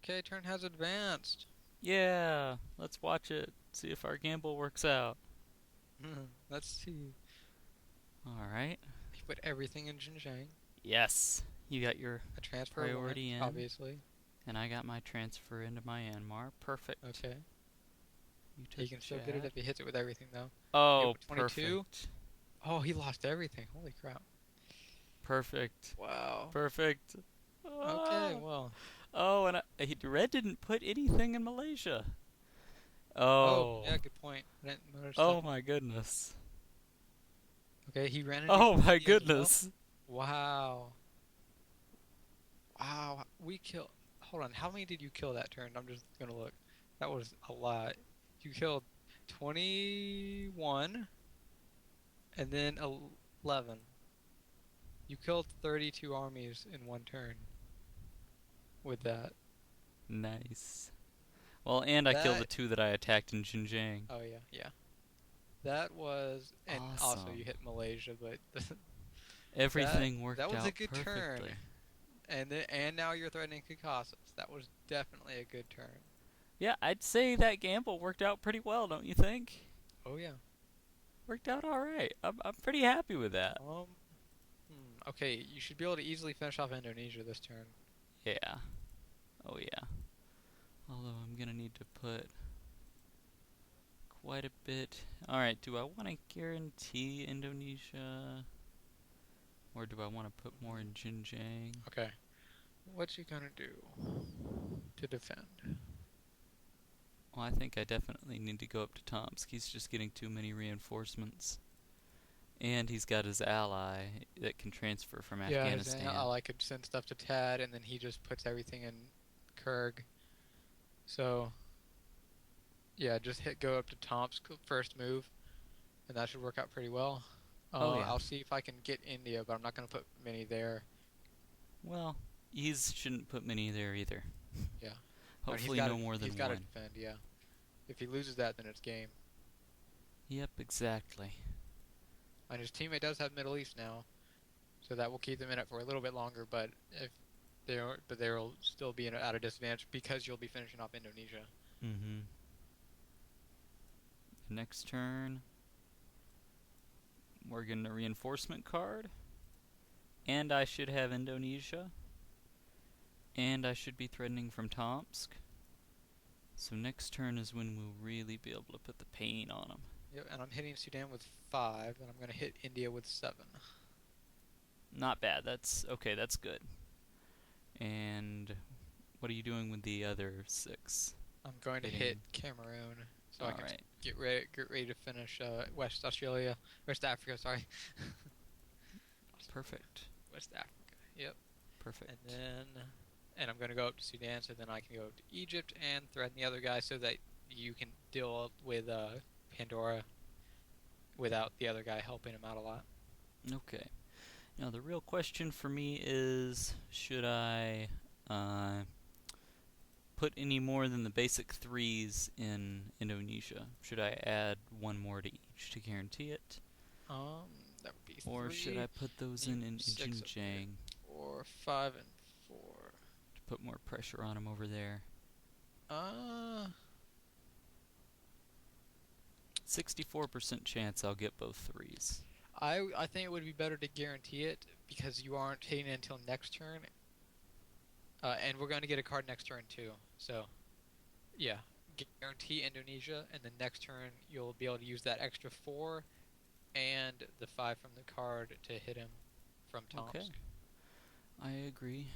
Okay, turn has advanced. Yeah, let's watch it. See if our gamble works out. Let's see. All right. He put everything in Xinjiang. Yes, you got your A transfer went, priority in, obviously. and I got my transfer into Myanmar. Perfect. Okay. You took He can still get it Chad. if he hits it with everything, though. Yep, Oh, 22. perfect. Oh, he lost everything. Holy crap. Perfect. Wow. Perfect. Okay, Ah. well. Oh, and Red didn't put anything in Malaysia. Oh, Oh. yeah, good point. I didn't notice that. Oh my goodness. Okay, he ran into Oh my India as well. goodness. Wow. Wow. We killed. Hold on. How many did you kill that turn? I'm just gonna look. That was a lot. You killed 21 and then 11. You killed 32 armies in one turn with that. Nice. Well, and I killed the That. two that I attacked in Xinjiang. Oh yeah, yeah. That was, and also you Awesome. hit Malaysia, but that Everything that worked was a out good turn. perfectly. And now you're threatening Caucasus. That was definitely a good turn. Yeah, I'd say that gamble worked out pretty well, don't you think? Oh yeah. Worked out alright. I'm pretty happy with that. Um. Okay, you should be able to easily finish off Indonesia this turn. Yeah. Oh, yeah. Although I'm gonna need to put quite a bit. Alright, do I want to guarantee Indonesia? Or do I want to put more in Mm, Xinjiang? okay. What's he gonna do to defend? Well, I think I definitely need to go up to Tomsk. He's just getting too many reinforcements. And he's got his ally that can transfer from Yeah, his Afghanistan. ally could send stuff to Tad, and then he just puts everything in Kurg. So yeah, just hit go up to Tomsk first move, and that should work out pretty well. Oh, yeah. I'll see if I can get India, but I'm not gonna put many there. Well, he's shouldn't put many there either. Yeah, I mean Hopefully no more he's than got to one. defend. Yeah, if he loses that, then it's game. Yep, exactly. And his teammate does have Middle East now, so that will keep them in it for a little bit longer. But if they'll still be at a disadvantage because you'll be finishing off Indonesia. Mm-hmm. Next turn, we're getting a reinforcement card. And I should have Indonesia. And I should be threatening from Tomsk. So next turn is when we'll really be able to put the pain on them. Yep, and I'm hitting Sudan with 5, and I'm gonna hit India with 7. Not bad. That's okay. That's good. And what are you doing with the other 6? I'm going to hit Hitting. Cameroon, so I All can right. get ready to finish West Africa. Sorry, Perfect. West Africa. Yep, and Perfect. then and I'm gonna go up to Sudan, so then I can go up to Egypt and threaten the other guy, so that you can deal with Pandora without the other guy helping him out a lot. Okay. Now the real question for me is, should I put any more than the basic 3s in Indonesia? Should I add one more to each to guarantee it? That would be Or should I 3. put those Need in 6 up here. Xinjiang 4, 5, and 4. to put more pressure on him over there? Uh, 64% chance I'll get both 3s. I think it would be better to guarantee it because you aren't hitting it until next turn, and we're going to get a card next turn too. So yeah, guarantee Indonesia, and then next turn you'll be able to use that extra 4 and the 5 from the card to hit him from Okay, Tomsk. I agree.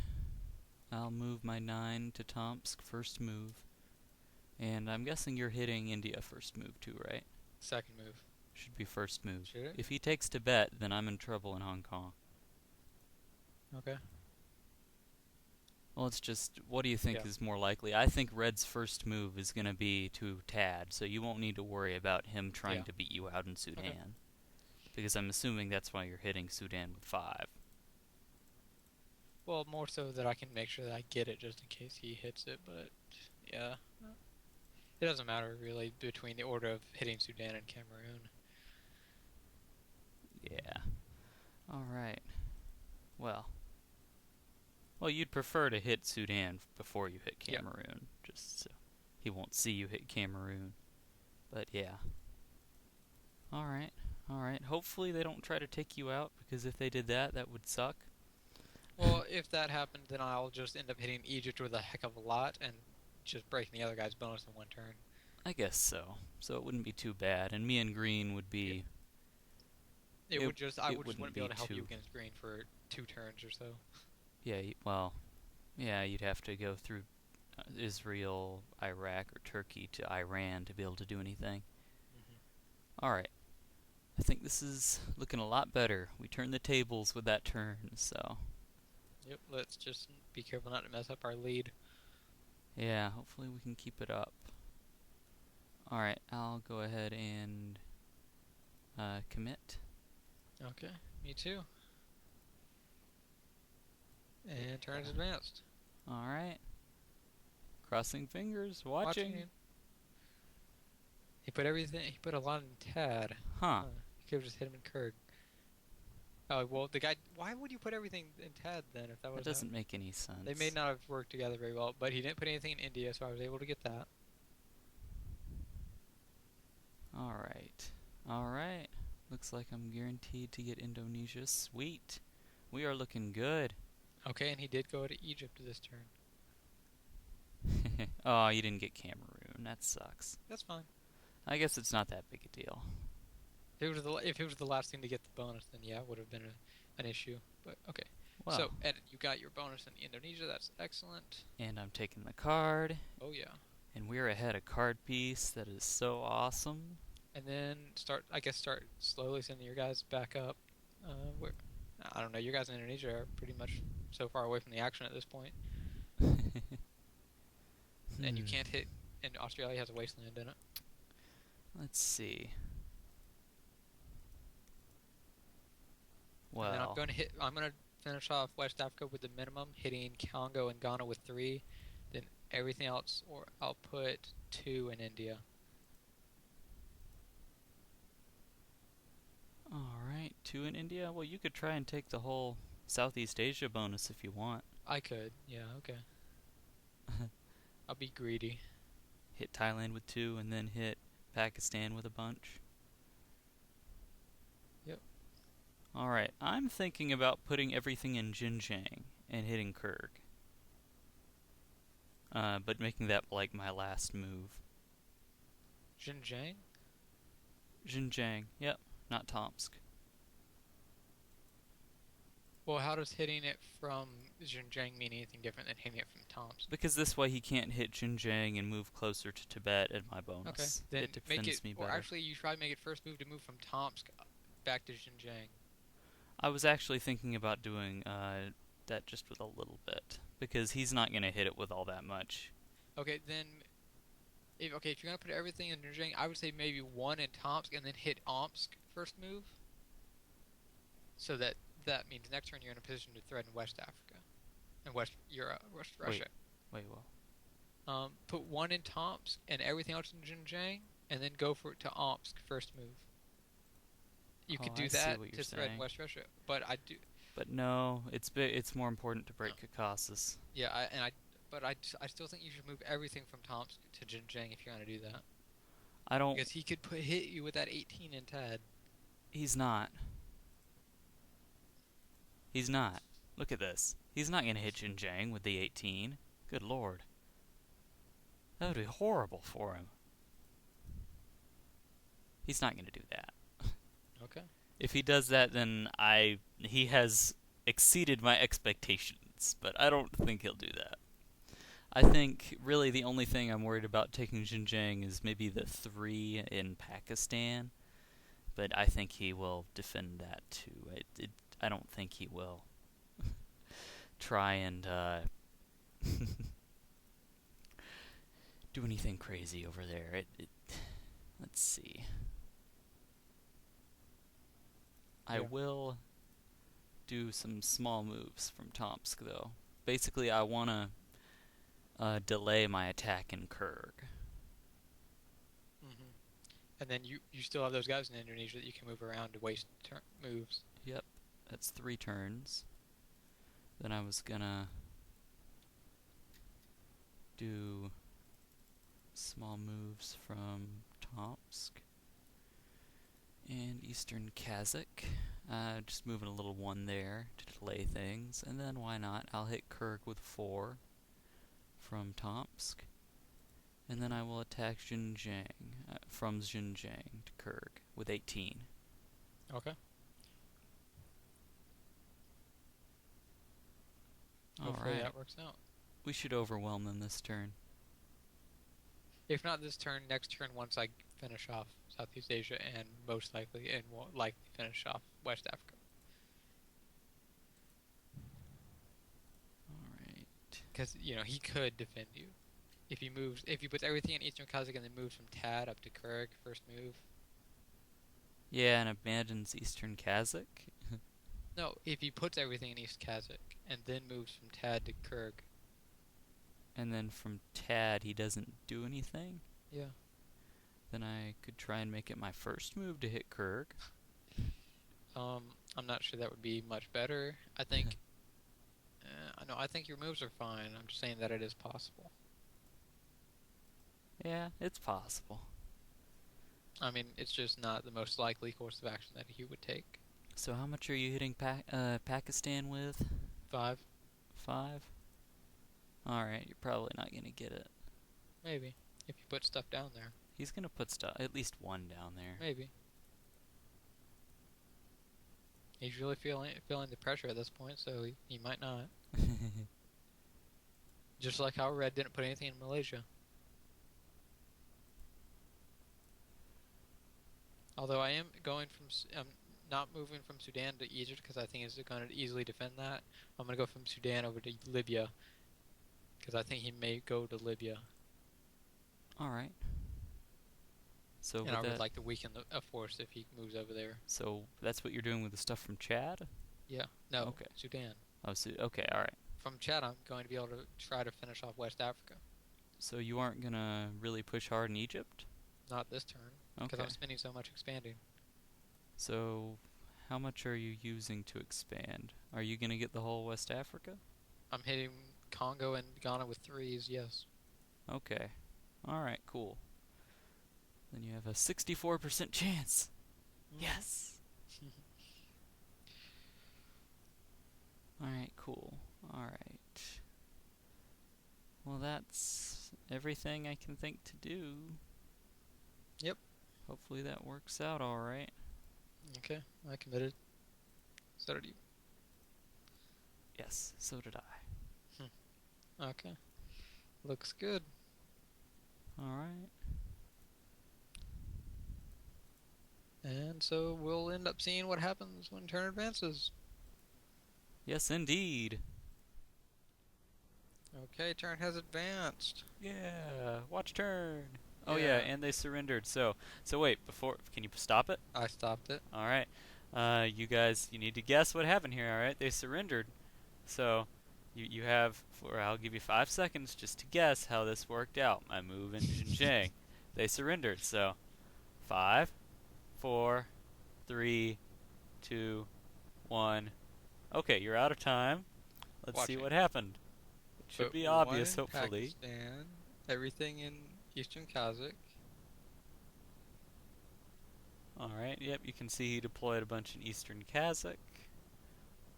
I'll move my 9 to Tomsk first move. And I'm guessing you're hitting India first move too, right? Second move. Should be first move. Should it? If he takes Tibet, then I'm in trouble in Hong Kong. Okay. Well, it's just, what do you think Yeah. is more likely? I think Red's first move is going to be to Tad, so you won't need to worry about him trying Yeah. to beat you out in Okay. Sudan. Because I'm assuming that's why you're hitting Sudan with 5. Well, more so that I can make sure that I get it just in case he hits it, but yeah. It doesn't matter really between the order of hitting Sudan and Cameroon. Yeah. Alright. Well, Well, you'd prefer to hit Sudan before you hit Yep. Cameroon, just so he won't see you hit Cameroon. But yeah. Alright, alright. Hopefully they don't try to take you out, because if they did that, that would suck. Well, if that happened, then I'll just end up hitting Egypt with a heck of a lot and just breaking the other guy's bonus in one turn. I guess so. So it wouldn't be too bad, and me and Green would Yeah. be... It would just I it would just wouldn't wouldn't be able be to help you too... against green for 2 turns or so. Yeah, well, yeah, you'd have to go through Israel, Iraq, or Turkey to Iran to be able to do anything. Alright. I think this is looking a lot better. We turned the tables with that turn, so... Yep, let's just be careful not to mess up our lead. Yeah, hopefully we can keep it up. Alright, I'll go ahead and commit. Okay, me too. And turns advanced. Alright. Crossing fingers, watching. He put a lot in Tad. Huh. You could have just hit him in Kurg. Oh, well, the guy, why would you put everything in Tad then if that was... That doesn't make any sense. They may not have worked together very well, but he didn't put anything in India, so I was able to get that. Alright. Alright. Looks like I'm guaranteed to get Indonesia. Sweet. We are looking good. Okay, and he did go to Egypt this turn. Oh, you didn't get Cameroon. That sucks. That's fine. I guess it's not that big a deal. If it was the last thing to get the bonus, then yeah, it would have been an issue. But okay. Well, So, and you got your bonus in Indonesia. That's excellent. and I'm taking the card. Oh yeah. And we're ahead a card piece. That is so awesome. And then start slowly sending your guys back up. I don't know. Your guys in Indonesia are pretty much so far away from the action at this point. And you can't hit. And Australia has a wasteland in it. Let's see. And then Well, I'm gonna finish off West Africa with the minimum, hitting Congo and Ghana with 3. Then everything else, or I'll put 2 in India. alright, 2 in India? Well, you could try and take the whole Southeast Asia bonus if you want. I could. Yeah. Okay. I'll be greedy. Hit Thailand with 2 and then hit Pakistan with a bunch. Yep. Alright, I'm thinking about putting everything in Xinjiang and hitting Kurg. But making that like my last move. Xinjiang? Xinjiang, yep, not Tomsk. Well, how does hitting it from Xinjiang mean anything different than hitting it from Tomsk? Because this way he can't hit Xinjiang and move closer to Tibet at my bonus. Okay, then It defends me better. or actually you should probably make it first move to move from Tomsk back to Xinjiang. I was actually thinking about doing that just with a little bit. Because he's not going to hit it with all that much. Okay, then... If you're going to put everything in Xinjiang, I would say maybe 1 in Tomsk and then hit Omsk first move. So that means next turn you're in a position to threaten West Africa. And West Russia. Wait, well. Put 1 in Tomsk and everything else in Xinjiang, and then go for it to Omsk first move. You could do I see that what to you're threaten saying. West Russia, but I do. But no, it's more important to break Caucasus. Yeah, I still think you should move everything from Tomsk to Xinjiang if you're gonna do that. I don't... Because he could hit you with that 18 in Tad. He's not. He's not. Look at this. He's not going to hit Xinjiang with the 18. Good lord. That would be horrible for him. He's not going to do that. Okay. If he does that, then he has exceeded my expectations, but I don't think he'll do that. I think really the only thing I'm worried about taking Xinjiang is maybe the 3 in Pakistan, but I think he will defend that too. I don't think he will try and do anything crazy over there. Let's see. I will do some small moves from Tomsk, though. Basically, I want to delay my attack in Kurg. Mm-hmm. And then you still have those guys in Indonesia that you can move around to waste moves. Yep, that's 3 turns. Then I was gonna do small moves from Tomsk and Eastern Kazakh. Just moving a little 1 there to delay things. And then why not? I'll hit Kurg with 4 from Tomsk. And then I will attack Xinjiang, from Xinjiang to Kurg with 18. Okay. Hopefully Alright. that works out. We should overwhelm them this turn. If not this turn, next turn once I finish off Southeast Asia and most likely and will likely finish off West Africa. Alright. Because, you know, he could defend you. If he puts everything in Eastern Kazakh and then moves from Tad up to Kurg, first move. Yeah, and abandons Eastern Kazakh. No, if he puts everything in East Kazakh and then moves from Tad to Kurg. And then from Tad he doesn't do anything. Yeah. Then I could try and make it my first move to hit Kurg. I'm not sure that would be much better. I think, I think your moves are fine. I'm just saying that it is possible. Yeah, it's possible. I mean, it's just not the most likely course of action that he would take. So how much are you hitting Pakistan with? 5? 5? Alright, you're probably not going to get it. Maybe. If you put stuff down there. He's going to put at least 1 down there. Maybe. He's really feeling the pressure at this point, so he might not. Just like how Red didn't put anything in Malaysia. Although I'm not moving from Sudan to Egypt because I think it's going to easily defend that. I'm going to go from Sudan over to Libya because I think he may go to Libya. Alright. So And I would like to weaken a force if he moves over there. So that's what you're doing with the stuff from Chad? Yeah. No. Okay. Sudan. Oh, okay, alright. From Chad, I'm going to be able to try to finish off West Africa. So you aren't going to really push hard in Egypt? Not this turn. Because Okay. I'm spending so much expanding. So how much are you using to expand? Are you going to get the whole West Africa? I'm hitting Congo and Ghana with 3s, yes. Okay. Alright, cool. Then you have a 64% chance. Yes! Alright, cool. Alright. Well, that's everything I can think to do. Yep. Hopefully that works out alright. Okay, I committed. So did you. Yes, so did I. Okay. Looks good. Alright. And so we'll end up seeing what happens when turn advances. Yes, indeed. Okay, turn has advanced. Yeah, watch turn. Oh Yeah. yeah, and they surrendered. So wait, can you stop it? I stopped it. Alright. You guys, you need to guess what happened here, alright? They surrendered. So, you have, I'll give you 5 seconds just to guess how this worked out. My move in Xinjiang. They surrendered, so 5, 4, 3, 2, 1. Okay, you're out of time. Let's see Watching. what happened. It should Put be one obvious, in hopefully. Pakistan, everything in Eastern Kazakh. Alright, yep, you can see he deployed a bunch in Eastern Kazakh.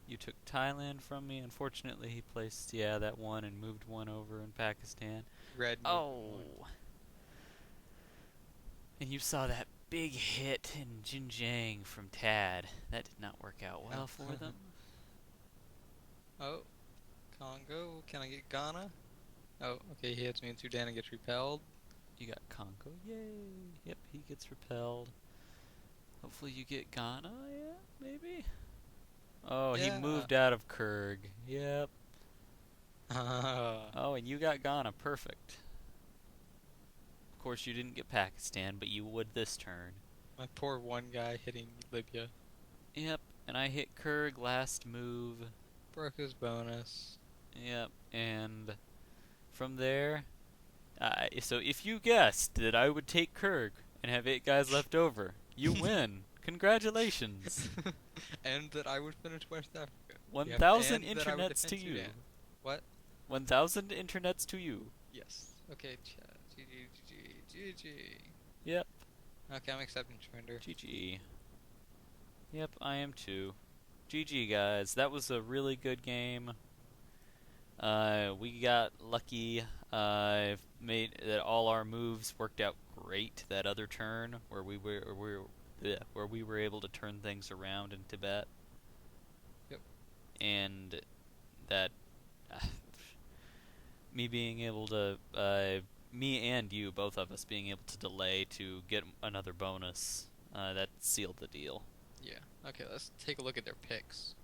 You took Thailand from me. Unfortunately, he placed, that one and moved one over in Pakistan. Red. Oh! And you saw that big hit in Xinjiang from Tad. That did not work out well for them. Oh, Congo. Can I get Ghana? Oh, okay. He hits me in Sudan and gets repelled. You got Congo. Yay! Yep, he gets repelled. Hopefully you get Ghana, maybe? Oh, Yeah. he moved out of Kurg. Yep. Oh, and you got Ghana. Perfect. Of course, you didn't get Pakistan, but you would this turn. My poor one guy hitting Libya. Yep, and I hit Kurg last move. Broke his bonus. Yep, and from there, so if you guessed that I would take Kurg and have 8 guys left over, you win. Congratulations. And that I would finish West Africa. 1,000 and that I would internets to defend you. Sudan. What? 1,000 internets to you. Yes. Okay, chat. GG. Yep. Okay, I'm accepting surrender. GG. Yep, I am too. GG, guys. That was a really good game. We got lucky. Made that all our moves worked out great that other turn where we were able to turn things around in Tibet, Yep. and that me being able to me and you, both of us being able to delay to get another bonus, that sealed the deal. Yeah. Okay, let's take a look at their picks.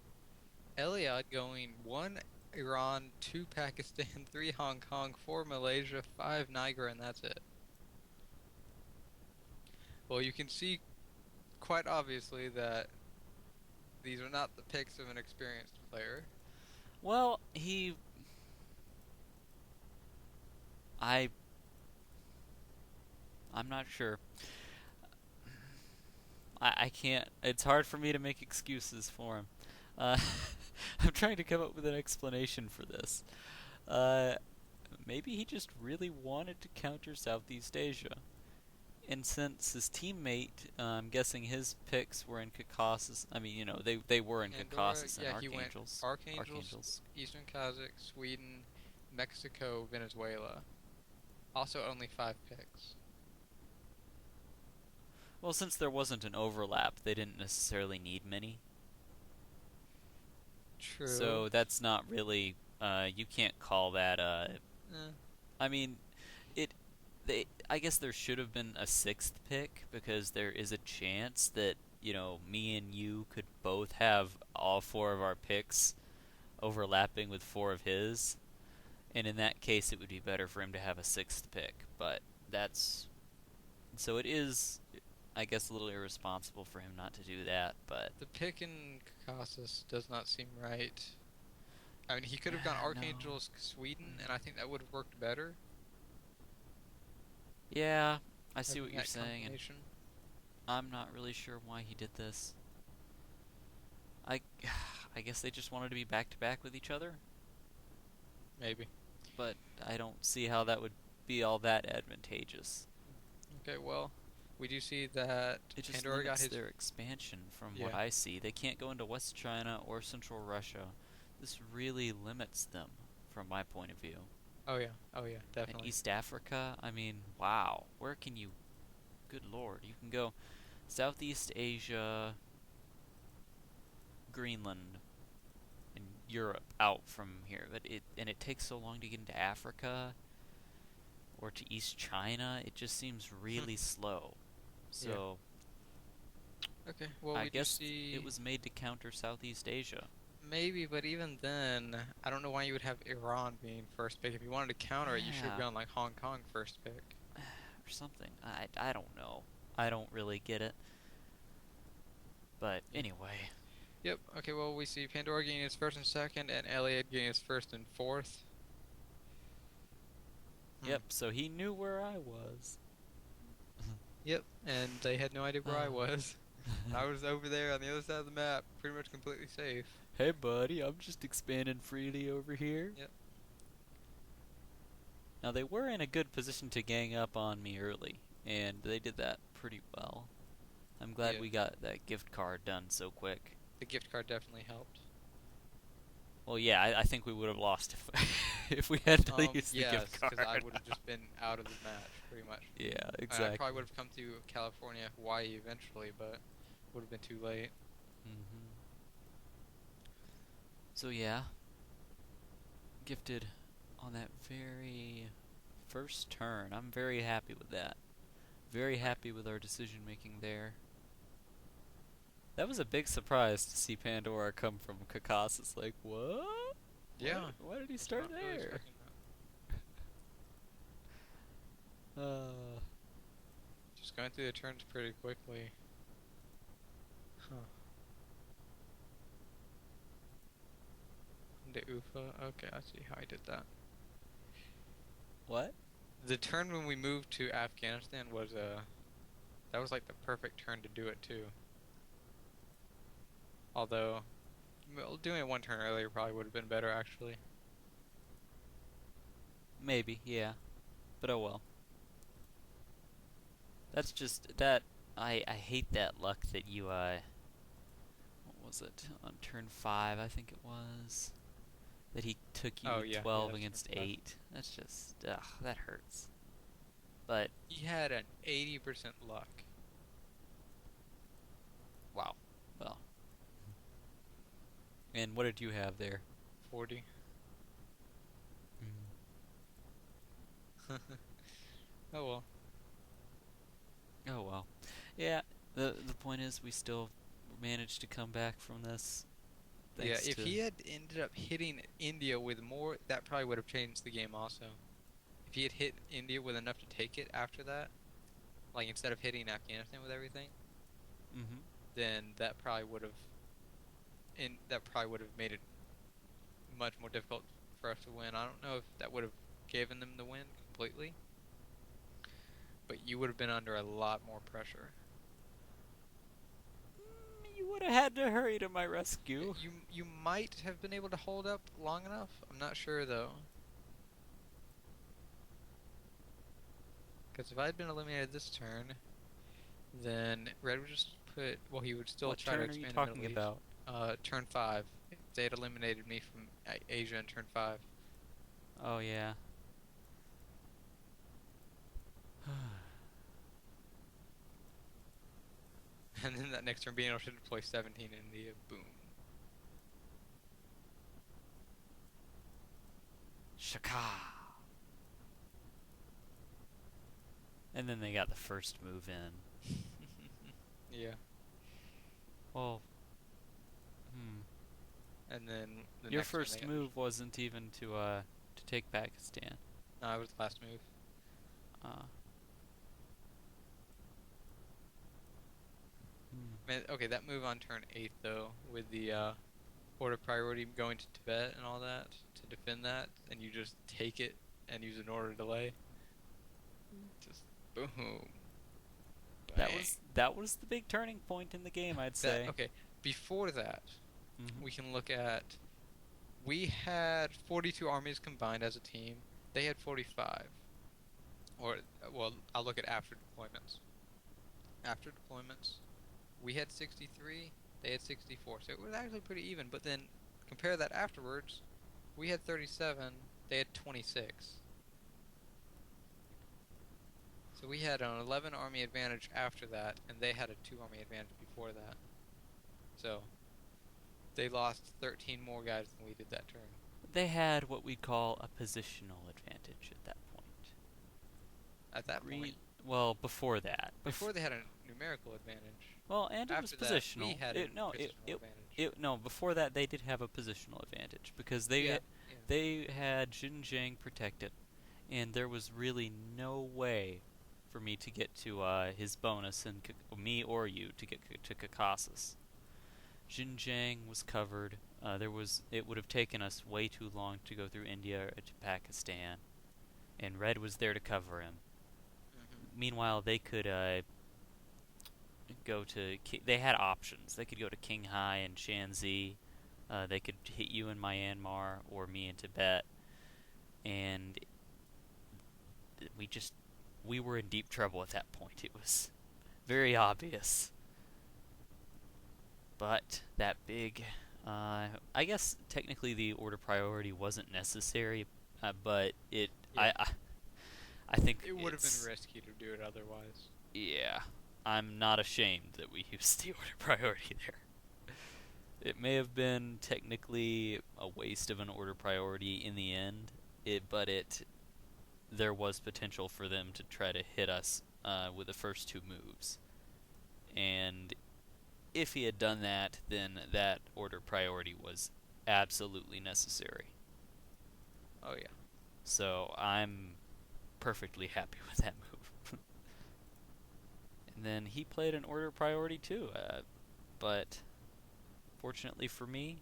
Eliod going 1 Iran, 2 Pakistan, 3 Hong Kong, 4 Malaysia, 5 Niger, and that's it. Well, you can see quite obviously that these are not the picks of an experienced player. Well, I'm not sure. I can't. It's hard for me to make excuses for him. Uh, I'm trying to come up with an explanation for this. Uh, Maybe he just really wanted to counter Southeast Asia. And since his teammate, I'm guessing his picks were in Caucasus. I mean, they were in Pandora, Caucasus and yeah, he went Archangels. Archangels, Eastern Kazakh, Sweden, Mexico, Venezuela. Also only 5 picks. Well, since there wasn't an overlap, they didn't necessarily need many. True. So that's not really. You can't call that. Eh, I mean, it. I guess there should have been a sixth pick because there is a chance that me and you could both have all 4 of our picks overlapping with 4 of his, and in that case, it would be better for him to have a sixth pick. But that's so it is. I guess a little irresponsible for him not to do that, but the pick in Caucasus does not seem right. I mean, he could have gone Archangels, Sweden, and I think that would have worked better. yeah, I see what Having you're that saying, and combination. I'm not really sure why he did this. I I guess they just wanted to be back to back with each other, Maybe. but I don't see how that would be all that advantageous. Okay, well, we do see that It just Pandora got limits his. their expansion from what Yeah. I see. They can't go into West China or Central Russia. This really limits them from my point of view. Oh yeah. Oh yeah. And Definitely. East Africa, I mean, wow. Where can you... Good lord. You can go Southeast Asia, Greenland, and Europe out from here. But it takes so long to get into Africa or to East China. It just seems really slow. So Okay. Well, I we do guess see. it was made to counter Southeast Asia. Maybe, but even then, I don't know why you would have Iran being first pick. If you wanted to counter it, you should have Yeah, gone like Hong Kong first pick. or something. I don't know. I don't really get it. But anyway, Yep. Okay. Well, we see Pandora getting his first and second, and Elliot getting his first and fourth. yep, so he knew where I was. Yep. And they had no idea where I Uh. was. I was over there on the other side of the map, pretty much completely safe. Hey buddy, I'm just expanding freely over here. Yep. Now they were in a good position to gang up on me early, and they did that pretty well. I'm glad Yeah. we got that gift card done so quick. The gift card definitely helped. Well, yeah, I think we would have lost if if we had to use the Yes, gift card. because I would have just been out of the match, pretty much. Yeah, I exactly. probably would have come to California, Hawaii eventually, but would have been too late. hmm So yeah, gifted on that very first turn. I'm very happy with that. Very happy with our decision making there. That was a big surprise to see Pandora come from Caucasus. Like, what? Yeah. Why did he Was start not really there? expecting that. Uh, Just going through the turns pretty quickly. Huh. The UFA. Okay, I see how I did that. what? The turn when we moved to Afghanistan was that was like the perfect turn to do it too. Although, well, doing it one turn earlier probably would have been better actually. maybe, yeah. But oh well. That's just that. I hate that luck that you what was it on turn 5? I think it was that he took you Oh with yeah, 12 that's against turn 5. 8. That's just that hurts. But He had an 80% luck. Wow. well. And what did you have there? 40. Oh well. Oh well. Yeah. The point is we still managed to come back from this. Yeah, Thanks if to he had ended up hitting India with more, that probably would have changed the game also. If he had hit India with enough to take it after that, like instead of hitting Afghanistan with everything, Mhm. then that probably would have made it much more difficult for us to win. I don't know if that would have given them the win completely, but you would have been under a lot more pressure. You would have had to hurry to my rescue. You might have been able to hold up long enough. I'm not sure though, because if I had been eliminated this turn, then Red would just put. Well, he would still What try to turn are you expand the talking Middle East. about? Turn 5. If they had eliminated me from Asia in turn 5. Oh yeah. And then that next turn being able to deploy 17 in India, boom. Shaka. And then they got the first move in. Yeah. Well, And then the your next turn first move wasn't even to take Pakistan. No, it was the last move. Uh. Man, okay, that move on turn 8 though, with the order priority going to Tibet and all that to defend that, and you just take it and use an order delay. Just boom. That was the big turning point in the game, I'd say. Okay, before that, Mhm. we can look at. We had 42 armies combined as a team. They had 45. Or, well, I'll look at after deployments. After deployments, we had 63, they had 64. So it was actually pretty even. But then compare that afterwards, we had 37, they had 26. So we had an 11 army advantage after that, and they had a 2 army advantage before that. So they lost 13 more guys than we did that turn. They had what we'd call a positional advantage at that point. At that point. Well, before that. Before they had a numerical advantage. Well, and it was After that, positional. we had a positional advantage. No, before that they did have a positional advantage because they had Xinjiang protected, and there was really no way for me to get to his bonus and me or you to get to Caucasus. Xinjiang was covered. It would have taken us way too long to go through India to Pakistan, and Red was there to cover him. Meanwhile, they could go to. They had options. They could go to Qinghai and Shanxi. They could hit you in Myanmar or me in Tibet, and we were in deep trouble at that point. It was very obvious. But that big, I guess technically the order priority wasn't necessary, but it. Yeah. I think it would have been risky to do it otherwise. Yeah, I'm not ashamed that we used the order priority there. It may have been technically a waste of an order priority in the end, but there was potential for them to try to hit us with the first 2 moves. And if he had done that, then that order priority was absolutely necessary. Oh yeah. So I'm perfectly happy with that move. And then he played an order priority too, but fortunately for me,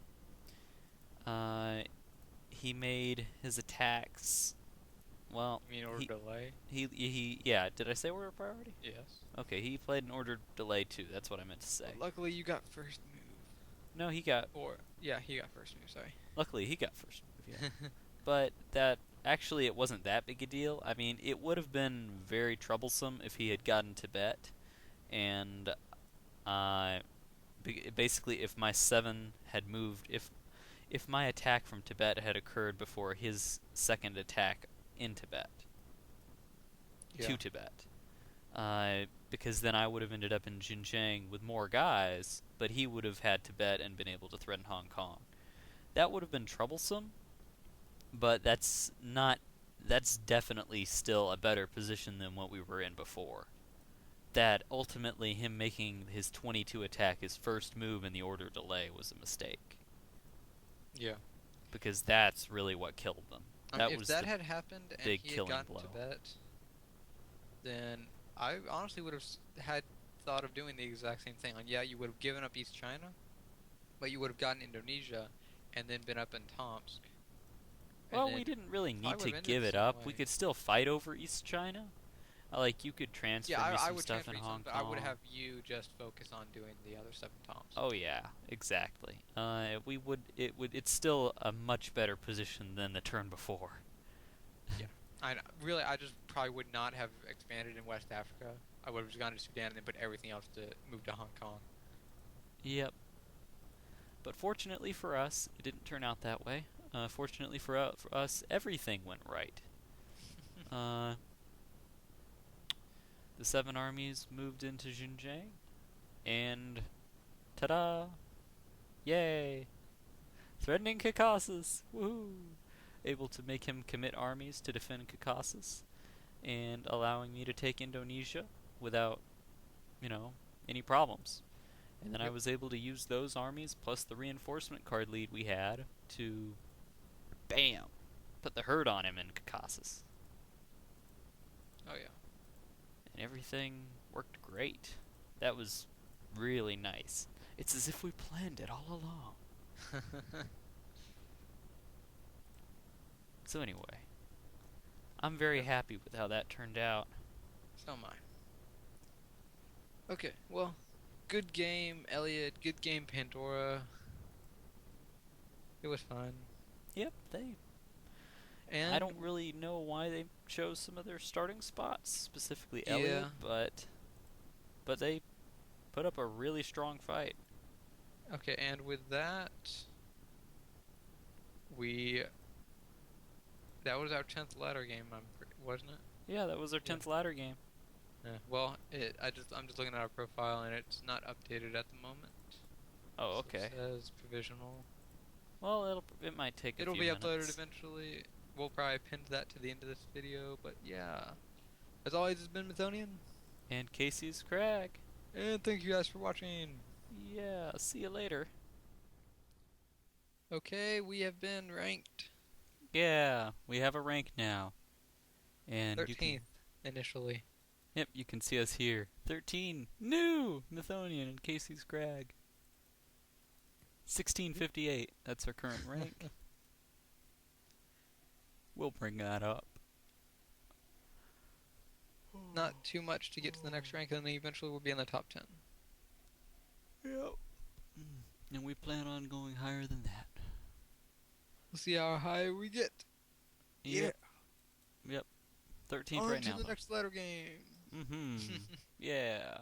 he made his attacks. Well, you mean order delay? Yeah. Did I say order priority? Yes. Okay, he played an order delay too. That's what I meant to say. Well, luckily, you got first move. No, he got. He got first move. Sorry. Luckily, he got first move. Yeah. But that Actually, it wasn't that big a deal. I mean, it would have been very troublesome if he had gotten Tibet, and uh, basically, if my 7 had moved, if my attack from Tibet had occurred before his second attack in Tibet, Yeah. to Tibet, because then I would have ended up in Xinjiang with more guys, but he would have had Tibet and been able to threaten Hong Kong. That would have been troublesome, but that's definitely still a better position than what we were in before. That ultimately him making his 22 attack his first move in the order delay was a mistake. Yeah. Because that's really what killed them. That was if that the had happened and big he had killing gotten blow. Tibet, then I honestly would have had thought of doing the exact same thing. Like, yeah, you would have given up East China, but you would have gotten Indonesia and then been up in Tomsk. Well, we didn't really need to give it up. We could still fight over East China. Like, you could transfer me some stuff in Hong Kong. But I would have you just focus on doing the other 7 Tomsk. Oh yeah, exactly. It's still a much better position than the turn before. Yeah. I just probably would not have expanded in West Africa. I would have just gone to Sudan and then put everything else to move to Hong Kong. Yep. But fortunately for us, it didn't turn out that way. Fortunately for us, everything went right. The 7 armies moved into Xinjiang, and ta-da! Yay! Threatening Caucasus! Woohoo! Able to make him commit armies to defend Caucasus, and allowing me to take Indonesia without, any problems. And then I was able to use those armies, plus the reinforcement card lead we had, to, bam, put the hurt on him in Caucasus. Oh yeah. And everything worked great. That was really nice. It's as if we planned it all along. So anyway, I'm very happy with how that turned out. So am I. Okay, well, good game, Eliod. Good game, Pandora. It was fun. Yep, And I don't really know why they chose some of their starting spots, specifically Eliod, but they put up a really strong fight. Okay, and with that, that was our 10th ladder game, wasn't it? Yeah, that was our 10th ladder game. Yeah. Well, I'm just looking at our profile and it's not updated at the moment. Oh, okay. So it says provisional. Well, it might take a few minutes. It'll be uploaded eventually. We'll probably pin that to the end of this video, but yeah. As always, it's been Mythonian. And kcscrag. And thank you guys for watching. Yeah, see you later. Okay, we have been ranked. Yeah, we have a rank now. And 13th initially. Yep, you can see us here. 13, new Mythonian and kcscrag. 1658, that's our current rank. We'll bring that up. Not too much to get to the next rank, and then eventually we'll be in the top 10. Yep. And we plan on going higher than that. We'll see how high we get. Yep. Yep. 13th right now. On to the next letter game. Yeah.